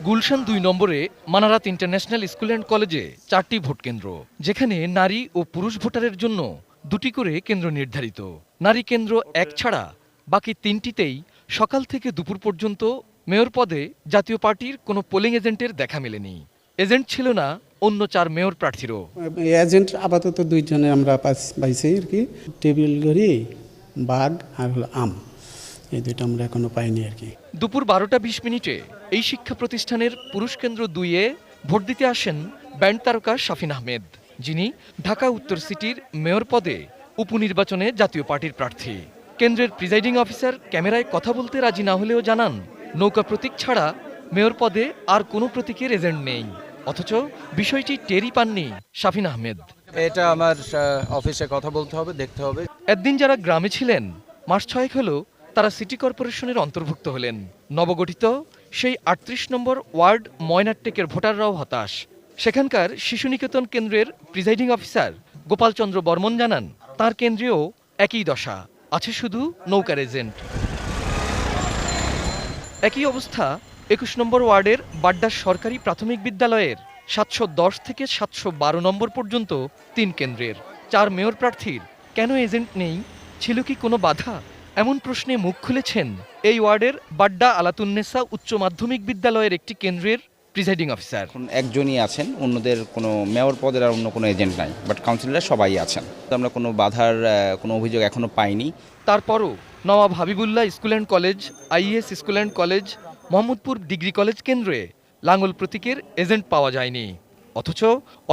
গুলশান ২ নম্বরে Manarat international school and কলেজে ৪টি ভোটকেন্দ্র, যেখানে নারী ও পুরুষ ভোটারের জন্য ২টি করে কেন্দ্র নির্ধারিত। নারী কেন্দ্র ১ ছাড়া বাকি ৩টিতেই সকাল থেকে দুপুর পর্যন্ত মেয়র পদে জাতীয় পার্টির কোনো পোলিং এজেন্টের দেখা মেলেনি। এজেন্ট ছিল না অন্য ৪ মেয়র প্রার্থীরও। এজেন্ট আপাতত ২ জনে আমরা পাইছি আর কি, টেবিল ঘড়ি, বাঘ আর হলো আম, এই দুটো আমরা এখনো পাইনি আর কি। দুপুর ১২টা ২০ মিনিটে এই শিক্ষা প্রতিষ্ঠানের পুরুষ কেন্দ্র ২-এ ভোট দিতে আসেন ব্যান্ড তারকা শাফিন আহমেদ, যিনি ঢাকা উত্তর সিটির মেয়র পদে উপনির্বাচনে জাতীয় পার্টির প্রার্থী। কেন্দ্রের প্রিজাইডিং অফিসার ক্যামেরায় কথা বলতে রাজি না হলেও জানান, নৌকা প্রতীক ছাড়া মেয়র পদে আর কোনো প্রতীকের এজেন্ট নেই। অথচ বিষয়টি টেরই পাননি শাফিন আহমেদ। এটা আমার অফিসে কথা বলতে হবে, দেখতে হবে। একদিন যারা গ্রামে ছিলেন, মাস ৬ হলো তারা সিটি কর্পোরেশনের অন্তর্ভুক্ত হলেন। নবগঠিত সেই ৩৮ নম্বর ওয়ার্ড ময়নাট্টেকের ভোটাররাও হতাশ। সেখানকার শিশু নিকেতন কেন্দ্রের প্রিজাইডিং অফিসার গোপাল চন্দ্র বর্মন জানান, তার কেন্দ্রেও একই দশা, আছে শুধু নৌকার এজেন্ট। একই অবস্থা ২১ নম্বর ওয়ার্ডের বাড্ডা সরকারি প্রাথমিক বিদ্যালয়ের ৭১০ থেকে ৭১২ নম্বর পর্যন্ত ৩ কেন্দ্রের ৪ মেয়র প্রার্থীর কেন এজেন্ট নেই? ছিল কি কোনো বাধা? এমন প্রশ্নে মুখ খুলেছেন এই ওয়ার্ডের বাড্ডা আলাতুন্নেসা উচ্চ মাধ্যমিক বিদ্যালয়ের একটি কেন্দ্রের প্রিজাইডিং অফিসার। এখন একজনই আছেন, অন্যদের কোনো মেয়র পদের আর অন্য কোনো এজেন্ট নাই, বাট কাউন্সিলররা সবাই আছেন। আমরা কোনো বাধার কোনো অভিযোগ এখনো পাইনি। তারপরও Nawab Habibullah school and college, is school and college, Mohammadpur degree college কেন্দ্রে লাঙ্গল প্রতীকের এজেন্ট পাওয়া যায়নি। অথচ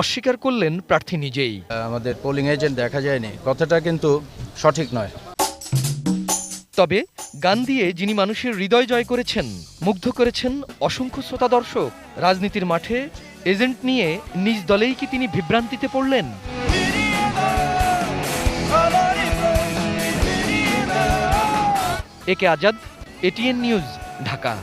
অস্বীকার করলেন প্রার্থী নিজেই। আমাদের পোলিং এজেন্ট দেখা যায়নি, কথাটা কিন্তু সঠিক নয়। তবে গান দিয়ে যিনি মানুষের হৃদয় জয় করেছেন, মুগ্ধ করেছেন অসংখ্য শ্রোতা দর্শক, রাজনীতির মাঠে এজেন্ট নিয়ে নিজ দলেই কি তিনি বিভ্রান্তিতে পড়লেন? একে আজাদ, এটিএন নিউজ, ঢাকা।